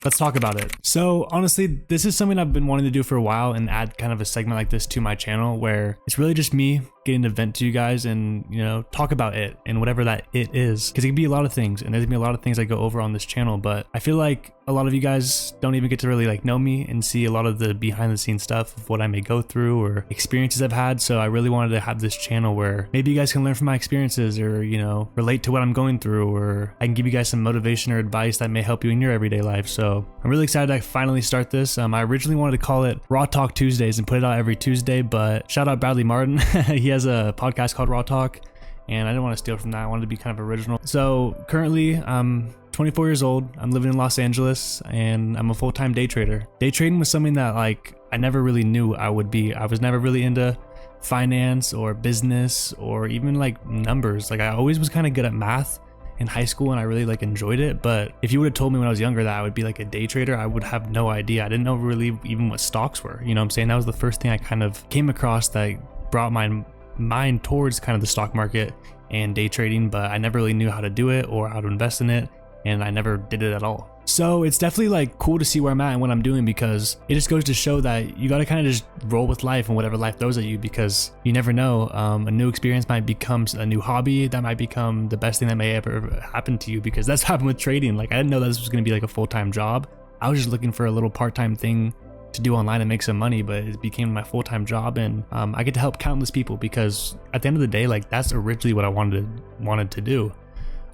Let's talk about it. So honestly, this is something I've been wanting to do for a while and add kind of a segment like this to my channel where it's really just me getting to vent to you guys and, you know, talk about it and whatever that it is. Because it can be a lot of things and there's gonna be a lot of things I go over on this channel, but I feel like a lot of you guys don't even get to really like know me and see a lot of the behind the scenes stuff of what I may go through or experiences I've had. So I really wanted to have this channel where maybe you guys can learn from my experiences or, you know, relate to what I'm going through, or I can give you guys some motivation or advice that may help you in your everyday life. So I'm really excited to finally start this. I originally wanted to call it Raw Talk Tuesdays and put it out every Tuesday, but shout out Bradley Martin. He has a podcast called Raw Talk and I didn't want to steal from that. I wanted to be kind of original. So currently I'm 24 years old. I'm living in Los Angeles and I'm a full-time day trader. Day trading was something that like I never really knew I would be. I was never really into finance or business or even like numbers. Like I always was kind of good at math in high school and I really like enjoyed it, but if you would have told me when I was younger that I would be like a day trader, I would have no idea. I didn't know really even what stocks were, you know what I'm saying? That was the first thing I kind of came across that brought my mind towards kind of the stock market and day trading, but I never really knew how to do it or how to invest in it, and I never did it at all. So it's definitely like cool to see where I'm at and what I'm doing, because it just goes to show that you got to kind of just roll with life and whatever life throws at you, because you never know. A new experience might become a new hobby that might become the best thing that may ever happen to you, because that's what happened with trading. Like I didn't know this was going to be like a full-time job. I was just looking for a little part-time thing to do online and make some money, but it became my full-time job, and I get to help countless people, because at the end of the day, like that's originally what I wanted to do.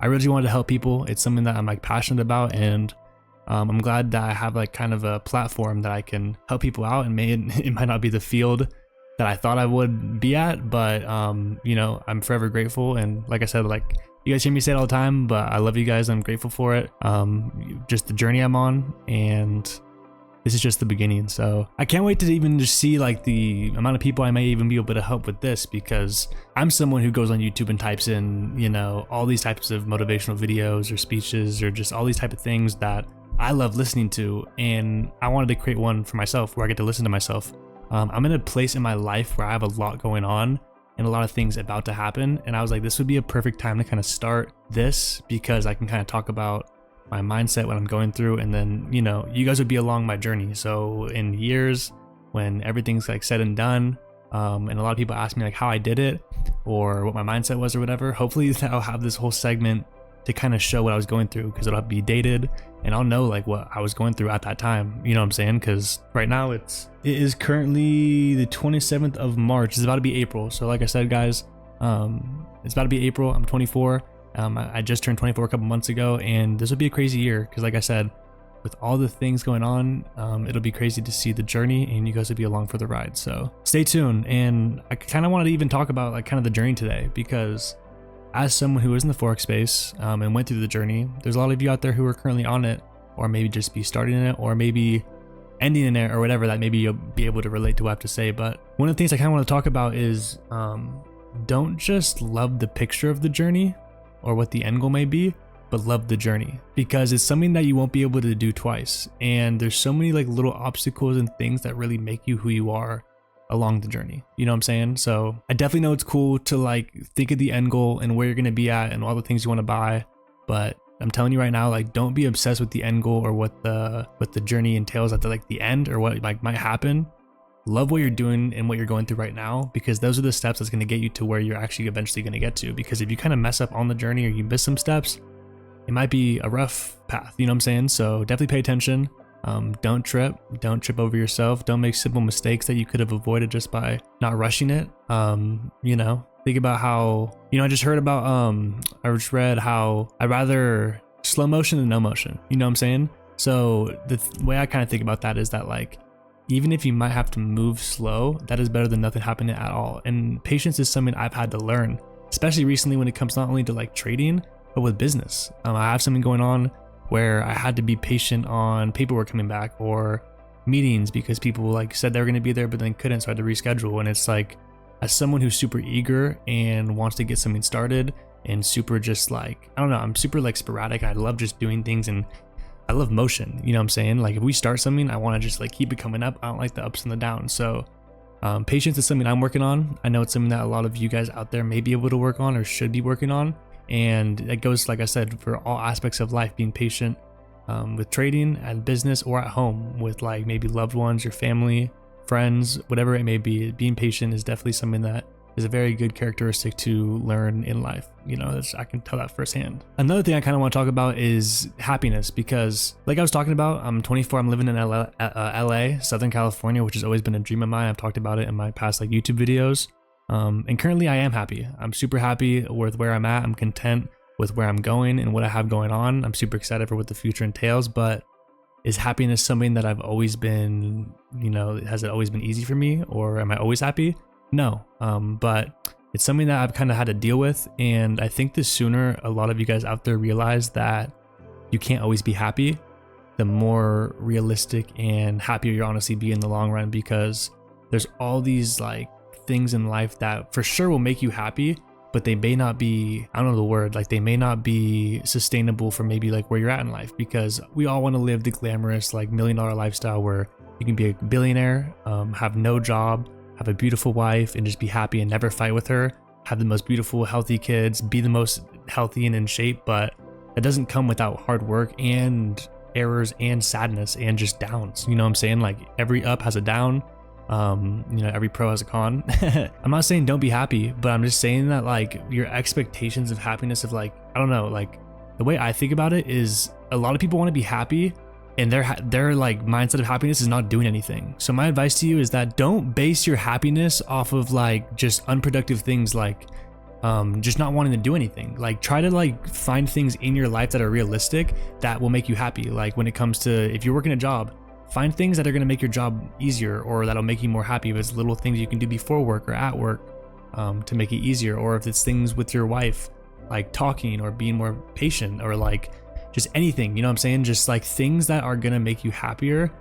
I really wanted to help people. It's something that I'm like passionate about, and I'm glad that I have like kind of a platform that I can help people out, and it might not be the field that I thought I would be at, but you know, I'm forever grateful. And like I said, like you guys hear me say it all the time, but I love you guys. I'm grateful for it. Just the journey I'm on, and this is just the beginning. So I can't wait to even just see like the amount of people I may even be able to help with this, because I'm someone who goes on YouTube and types in, you know, all these types of motivational videos or speeches or just all these type of things that I love listening to, and I wanted to create one for myself where I get to listen to myself. I'm in a place in my life where I have a lot going on and a lot of things about to happen, and I was like, this would be a perfect time to kind of start this, because I can kind of talk about my mindset, what I'm going through, and then, you know, you guys would be along my journey. So in years when everything's like said and done, and a lot of people ask me like how I did it or what my mindset was or whatever, hopefully I'll have this whole segment to kind of show what I was going through, because it'll be dated and I'll know like what I was going through at that time, you know what I'm saying? Because right now it is currently the 27th of March. It's about to be April. So like I said, guys, it's about to be April. I'm 24. I just turned 24 a couple months ago, and this will be a crazy year, because like I said, with all the things going on, it'll be crazy to see the journey, and you guys will be along for the ride. So stay tuned. And I kind of wanted to even talk about like kind of the journey today, because as someone who is in the Forex space and went through the journey, there's a lot of you out there who are currently on it, or maybe just be starting in it, or maybe ending in it, or whatever, that maybe you'll be able to relate to what I have to say. But one of the things I kind of want to talk about is don't just love the picture of the journey or what the end goal may be, but love the journey, because it's something that you won't be able to do twice. And there's so many like little obstacles and things that really make you who you are along the journey. You know what I'm saying? So I definitely know it's cool to like think of the end goal and where you're going to be at and all the things you want to buy. But I'm telling you right now, like don't be obsessed with the end goal or what the journey entails at the end, or what like might happen. Love what you're doing and what you're going through right now, because those are the steps that's going to get you to where you're actually eventually going to get to. Because if you kind of mess up on the journey or you miss some steps, it might be a rough path, you know what I'm saying? So definitely pay attention. Don't trip over yourself. Don't make simple mistakes that you could have avoided just by not rushing it. You know, think about how, you know, I just read how I'd rather slow motion than no motion, you know what I'm saying? So the way I kind of think about that is that like, even if you might have to move slow, that is better than nothing happening at all. And patience is something I've had to learn, especially recently when it comes not only to like trading, but with business. I have something going on where I had to be patient on paperwork coming back or meetings, because people like said they were going to be there, but then couldn't, so I had to reschedule. And it's like, as someone who's super eager and wants to get something started and super just like, I don't know, I'm super like sporadic. I love just doing things, and I love motion, you know what I'm saying? Like if we start something, I want to just like keep it coming up. I don't like the ups and the downs. So patience is something I'm working on. I know it's something that a lot of you guys out there may be able to work on or should be working on. And it goes, like I said, for all aspects of life, being patient with trading, at business, or at home with like maybe loved ones, your family, friends, whatever it may be. Being patient is definitely something that is a very good characteristic to learn in life. You know, I can tell that firsthand. Another thing I kind of want to talk about is happiness, because like I was talking about, I'm 24, I'm living in LA, Southern California, which has always been a dream of mine. I've talked about it in my past like YouTube videos. And currently I am happy. I'm super happy with where I'm at. I'm content with where I'm going and what I have going on. I'm super excited for what the future entails, but is happiness something that I've always been, you know, has it always been easy for me, or am I always happy? No, but it's something that I've kind of had to deal with. And I think the sooner a lot of you guys out there realize that you can't always be happy, the more realistic and happier you'll honestly be in the long run, because there's all these like things in life that for sure will make you happy, but they may not be, I don't know the word, like they may not be sustainable for maybe like where you're at in life, because we all want to live the glamorous like $1 million lifestyle where you can be a billionaire, have no job, have a beautiful wife, and just be happy and never fight with her, have the most beautiful, healthy kids, be the most healthy and in shape. But that doesn't come without hard work and errors and sadness and just downs. You know what I'm saying? Like every up has a down. You know, every pro has a con. I'm not saying don't be happy, but I'm just saying that like your expectations of happiness of like, I don't know, like the way I think about it is a lot of people want to be happy, and their like mindset of happiness is not doing anything. So my advice to you is that don't base your happiness off of like just unproductive things, like just not wanting to do anything. Like try to like find things in your life that are realistic that will make you happy. Like when it comes to, if you're working a job, find things that are going to make your job easier, or that'll make you more happy. If it's little things you can do before work or at work to make it easier, or if it's things with your wife, like talking or being more patient, or like just anything, you know what I'm saying? Just like things that are going to make you happier,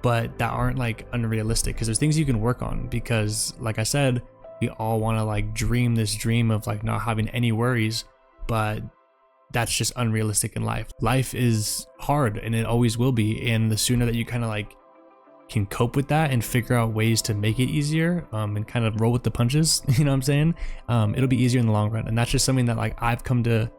but that aren't like unrealistic, because there's things you can work on. Because like I said, we all want to like dream this dream of like not having any worries, but that's just unrealistic in life. Life is hard, and it always will be. And the sooner that you kind of like can cope with that and figure out ways to make it easier, and kind of roll with the punches, you know what I'm saying? It'll be easier in the long run. And that's just something that like I've come to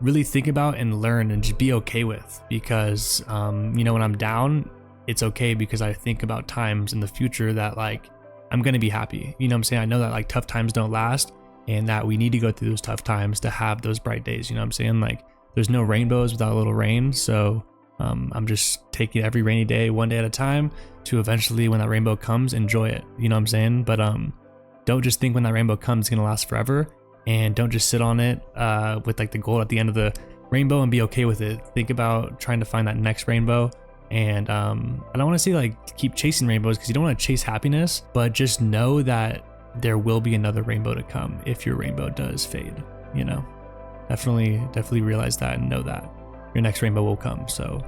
really think about and learn and just be okay with, because you know, when I'm down, it's okay, because I think about times in the future that like I'm gonna be happy. You know what I'm saying? I know that like tough times don't last, and that we need to go through those tough times to have those bright days. You know what I'm saying? Like there's no rainbows without a little rain. So I'm just taking every rainy day one day at a time to eventually, when that rainbow comes, enjoy it. You know what I'm saying? But don't just think when that rainbow comes it's gonna last forever, and don't just sit on it with like the gold at the end of the rainbow and be okay with it. Think about trying to find that next rainbow. And I don't want to say like keep chasing rainbows, because you don't want to chase happiness, but just know that there will be another rainbow to come if your rainbow does fade. You know, definitely realize that and know that your next rainbow will come. So,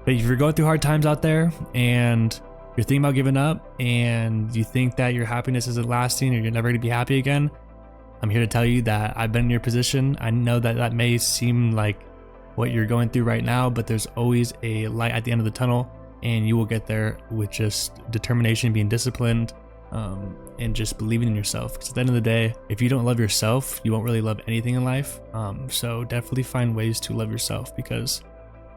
but if you're going through hard times out there and you're thinking about giving up, and you think that your happiness isn't lasting, or you're never going to be happy again, I'm here to tell you that I've been in your position. I know that that may seem like what you're going through right now, but there's always a light at the end of the tunnel, and you will get there with just determination, being disciplined, and just believing in yourself. Because at the end of the day, if you don't love yourself, you won't really love anything in life. So definitely find ways to love yourself, because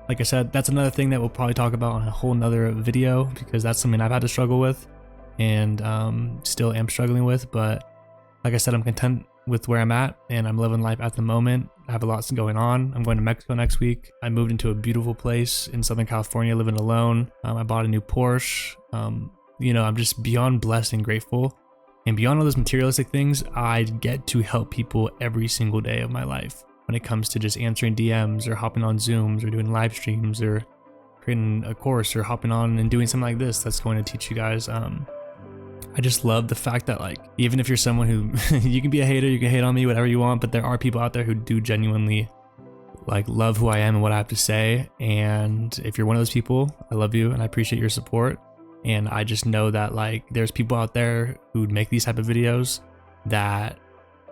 like I said, that's another thing that we'll probably talk about on a whole nother video, because that's something I've had to struggle with, and still am struggling with. But like I said, I'm content with where I'm at, and I'm living life at the moment. I have a lot going on. I'm going to Mexico next week. I moved into a beautiful place in Southern California, living alone. I bought a new Porsche. You know, I'm just beyond blessed and grateful. And beyond all those materialistic things, I get to help people every single day of my life when it comes to just answering DMs, or hopping on Zooms, or doing live streams, or creating a course, or hopping on and doing something like this that's going to teach you guys. I just love the fact that like, even if you're someone who you can be a hater, you can hate on me, whatever you want, but there are people out there who do genuinely like love who I am and what I have to say. And if you're one of those people, I love you and I appreciate your support. And I just know that like there's people out there who make these type of videos that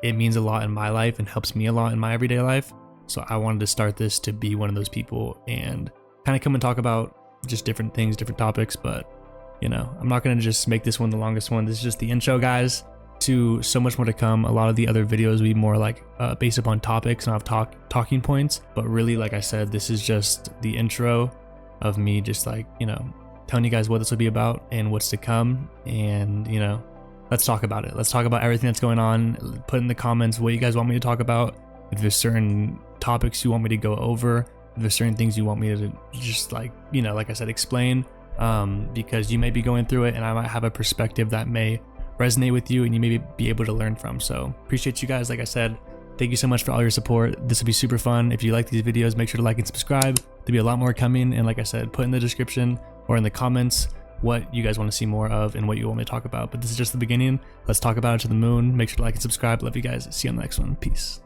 it means a lot in my life and helps me a lot in my everyday life. So I wanted to start this to be one of those people and kind of come and talk about just different things, different topics. But you know, I'm not going to just make this one the longest one. This is just the intro, guys. to so much more to come. A lot of the other videos will be more like based upon topics and I'll have talking points, but really, like I said, this is just the intro of me just like, you know, telling you guys what this will be about and what's to come. And, you know, let's talk about it. Let's talk about everything that's going on. Put in the comments what you guys want me to talk about. If there's certain topics you want me to go over, if there's certain things you want me to just like, you know, like I said, explain, because you may be going through it and I might have a perspective that may resonate with you and you may be able to learn from. So appreciate you guys. Like I said, thank you so much for all your support. This will be super fun. If you like these videos, make sure to like and subscribe. There'll be a lot more coming. And like I said, put in the description or in the comments what you guys want to see more of and what you want me to talk about. But this is just the beginning. Let's talk about it to the moon. Make sure to like and subscribe. Love you guys. See you on the next one. Peace.